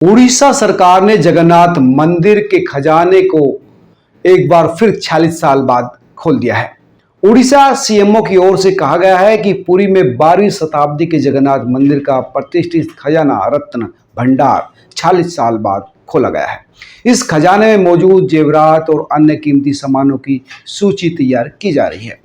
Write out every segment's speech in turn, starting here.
उड़ीसा सरकार ने जगन्नाथ मंदिर के खजाने को एक बार फिर 46 साल बाद खोल दिया है। उड़ीसा सीएमओ की ओर से कहा गया है कि पुरी में 12वीं शताब्दी के जगन्नाथ मंदिर का प्रतिष्ठित खजाना रत्न भंडार 46 साल बाद खोला गया है। इस खजाने में मौजूद जेवरात और अन्य कीमती सामानों की सूची तैयार की जा रही है।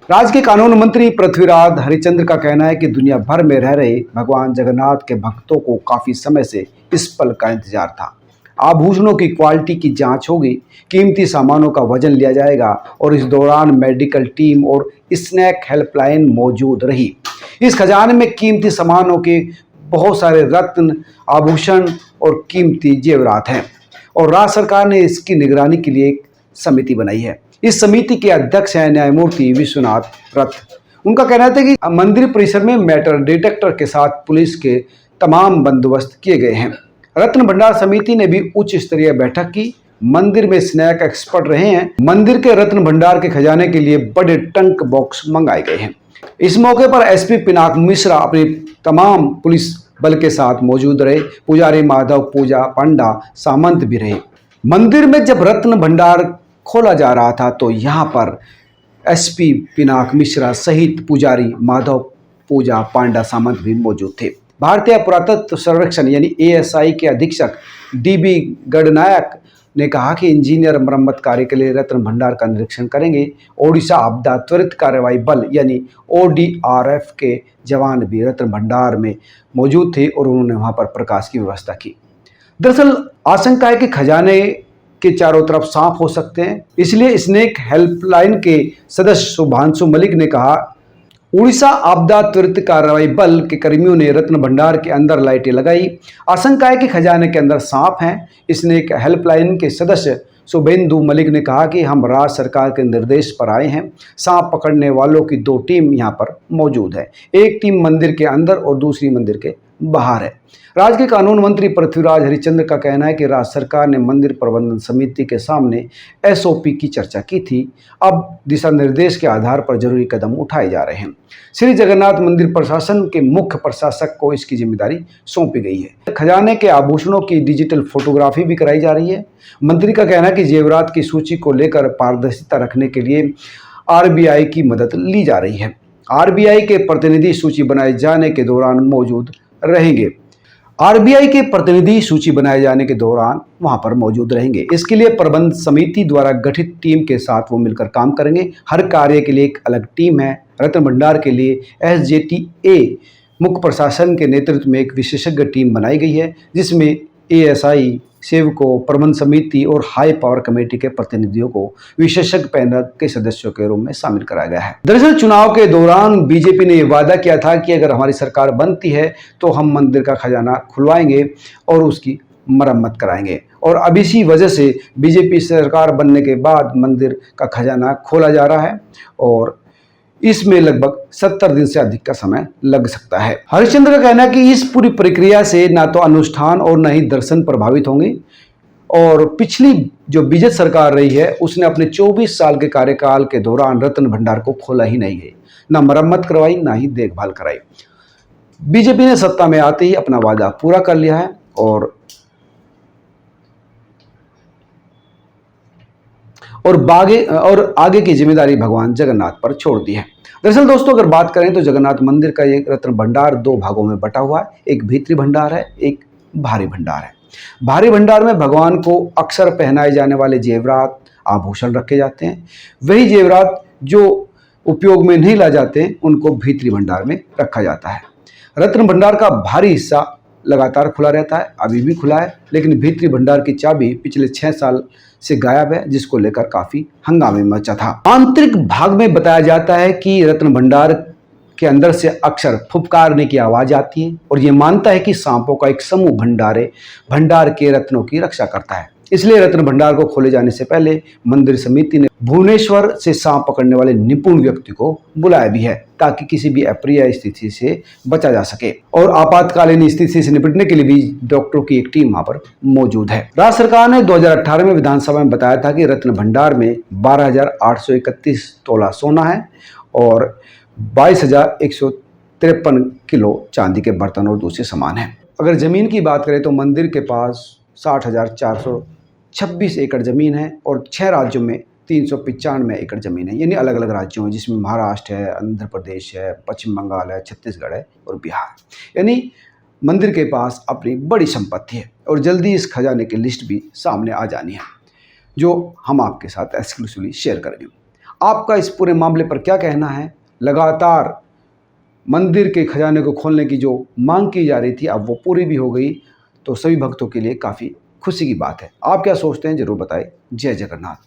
राज्य के कानून मंत्री पृथ्वीराज हरिचंद्र का कहना है कि दुनिया भर में रह रहे भगवान जगन्नाथ के भक्तों को काफी समय से इस पल का इंतजार था। आभूषणों की क्वालिटी की जांच होगी, कीमती सामानों का वजन लिया जाएगा और इस दौरान मेडिकल टीम और स्नैक हेल्पलाइन मौजूद रही। इस खजाने में कीमती सामानों के बहुत सारे रत्न, आभूषण और कीमती जेवरात हैं और राज्य सरकार ने इसकी निगरानी के लिए एक समिति बनाई है। इस समिति के अध्यक्ष हैं न्यायमूर्ति विश्वनाथ रथ। उनका कहना था कि मंदिर परिसर में मेटल डिटेक्टर के साथ पुलिस के तमाम बंदोबस्त किए गए हैं। रत्न भंडार समिति ने भी उच्च स्तरीय बैठक की। मंदिर में स्नैक एक्सपर्ट रहे हैं। मंदिर के रत्न भंडार के खजाने के लिए बड़े टंक बॉक्स मंगाए गए हैं। इस मौके पर एसपी पिनाक मिश्रा अपने तमाम पुलिस बल के साथ मौजूद रहे। पुजारी माधव पूजा पांडा सामंत भी रहे। मंदिर में जब रत्न भंडार खोला जा रहा था तो यहाँ पर एसपी पिनाक मिश्रा सहित पुजारी माधव पूजा पांडा सामंत भी मौजूद थे। भारतीय पुरातत्व सर्वेक्षण यानी एएसआई के अधीक्षक डीबी गणनायक ने कहा कि इंजीनियर मरम्मत कार्य के लिए रत्न भंडार का निरीक्षण करेंगे। ओडिशा आपदा त्वरित कार्रवाई बल यानी ओडीआरएफ के जवान भी रत्न भंडार में मौजूद थे और उन्होंने वहां पर प्रकाश की व्यवस्था की। दरअसल आशंका है कि खजाने के चारों तरफ सांप हो सकते हैं, इसलिए स्नेक हेल्पलाइन के सदस्य शुभांशु मलिक ने कहा, उड़ीसा आपदा त्वरित कार्रवाई बल के कर्मियों ने रत्न भंडार के अंदर लाइटें लगाई। आशंका है कि खजाने के अंदर सांप हैं। स्नेक हेल्पलाइन के सदस्य शुभेंदु मलिक ने कहा कि हम राज्य सरकार के निर्देश पर आए हैं। सांप पकड़ने वालों की 2 टीम यहाँ पर मौजूद है। एक टीम मंदिर के अंदर और दूसरी मंदिर के बाहर है। राज्य के कानून मंत्री पृथ्वीराज हरिचंद्र का कहना है कि राज्य सरकार ने मंदिर प्रबंधन समिति के सामने एसओपी की चर्चा की थी। अब दिशा निर्देश के आधार पर जरूरी कदम उठाए जा रहे हैं। श्री जगन्नाथ मंदिर प्रशासन के मुख्य प्रशासक को इसकी जिम्मेदारी सौंपी गई है। खजाने के आभूषणों की डिजिटल फोटोग्राफी भी कराई जा रही है। मंत्री का कहना है कि जेवरात की सूची को लेकर पारदर्शिता रखने के लिए आरबीआई की मदद ली जा रही है। आरबीआई के प्रतिनिधि सूची बनाए जाने के दौरान मौजूद रहेंगे। आरबीआई के प्रतिनिधि सूची बनाए जाने के दौरान वहां पर मौजूद रहेंगे। इसके लिए प्रबंध समिति द्वारा गठित टीम के साथ वो मिलकर काम करेंगे। हर कार्य के लिए एक अलग टीम है। रत्न भंडार के लिए एसजेटीए मुख्य प्रशासन के नेतृत्व में एक विशेषज्ञ टीम बनाई गई है, जिसमें एएसआई, सेवकों, प्रबंध समिति और हाई पावर कमेटी के प्रतिनिधियों को विशेषज्ञ पैनल के सदस्यों के रूप में शामिल कराया गया है। दरअसल चुनाव के दौरान बीजेपी ने यह वादा किया था कि अगर हमारी सरकार बनती है तो हम मंदिर का खजाना खुलवाएंगे और उसकी मरम्मत कराएंगे। और अब इसी वजह से बीजेपी सरकार बनने के बाद मंदिर का खजाना खोला जा रहा है और इसमें लगभग 70 दिन से अधिक का समय लग सकता है। हरिश्चंद्र का कहना है कि इस पूरी प्रक्रिया से ना तो अनुष्ठान और न ही दर्शन प्रभावित होंगे। और पिछली जो बीजेपी सरकार रही है उसने अपने 24 साल के कार्यकाल के दौरान रत्न भंडार को खोला ही नहीं है, ना मरम्मत करवाई, ना ही देखभाल कराई। बीजेपी ने सत्ता में आते ही अपना वादा पूरा कर लिया है और आगे की जिम्मेदारी भगवान जगन्नाथ पर छोड़ दी है। दरअसल दोस्तों, अगर बात करें तो जगन्नाथ मंदिर का ये रत्न भंडार 2 भागों में बटा हुआ है। एक भीतरी भंडार है, एक बाहरी भंडार है। बाहरी भंडार में भगवान को अक्सर पहनाए जाने वाले जेवरात, आभूषण रखे जाते हैं। वही जेवरात जो उपयोग में नहीं ला जाते उनको भीतरी भंडार में रखा जाता है। रत्न भंडार का भारी हिस्सा लगातार खुला रहता है, अभी भी खुला है, लेकिन भीतरी भंडार की चाबी पिछले 6 साल से गायब है, जिसको लेकर काफी हंगामे मचा था। आंतरिक भाग में बताया जाता है कि रत्न भंडार के अंदर से अक्सर फुफकारने की आवाज आती है और ये मानता है कि सांपों का एक समूह भंडार के रत्नों की रक्षा करता है। इसलिए रत्न भंडार को खोले जाने से पहले मंदिर समिति ने भुवनेश्वर से सांप पकड़ने वाले निपुण व्यक्ति को बुलाया भी है, ताकि किसी भी अप्रिय स्थिति से बचा जा सके। और आपातकालीन स्थिति से निपटने के लिए भी डॉक्टरों की एक टीम वहां पर मौजूद है। राज्य सरकार ने 2018 में विधानसभा में बताया था कि रत्न भंडार में 12,831 तोला सोना है और 22,153 किलो चांदी के बर्तन और दूसरे सामान हैं। अगर ज़मीन की बात करें तो मंदिर के पास 60,426 एकड़ ज़मीन है और 6 राज्यों में 395 एकड़ ज़मीन है, यानी अलग अलग राज्यों में, जिसमें महाराष्ट्र है, आंध्र प्रदेश है, पश्चिम बंगाल है, छत्तीसगढ़ है और बिहार। यानी मंदिर के पास अपनी बड़ी संपत्ति है और जल्दी इस खजाने की लिस्ट भी सामने आ जानी है, जो हम आपके साथ एक्सक्लूसिवली शेयर करेंगे। आपका इस पूरे मामले पर क्या कहना है? लगातार मंदिर के खजाने को खोलने की जो मांग की जा रही थी, अब वो पूरी भी हो गई, तो सभी भक्तों के लिए काफ़ी खुशी की बात है। आप क्या सोचते हैं, ज़रूर बताएं। जय जगन्नाथ।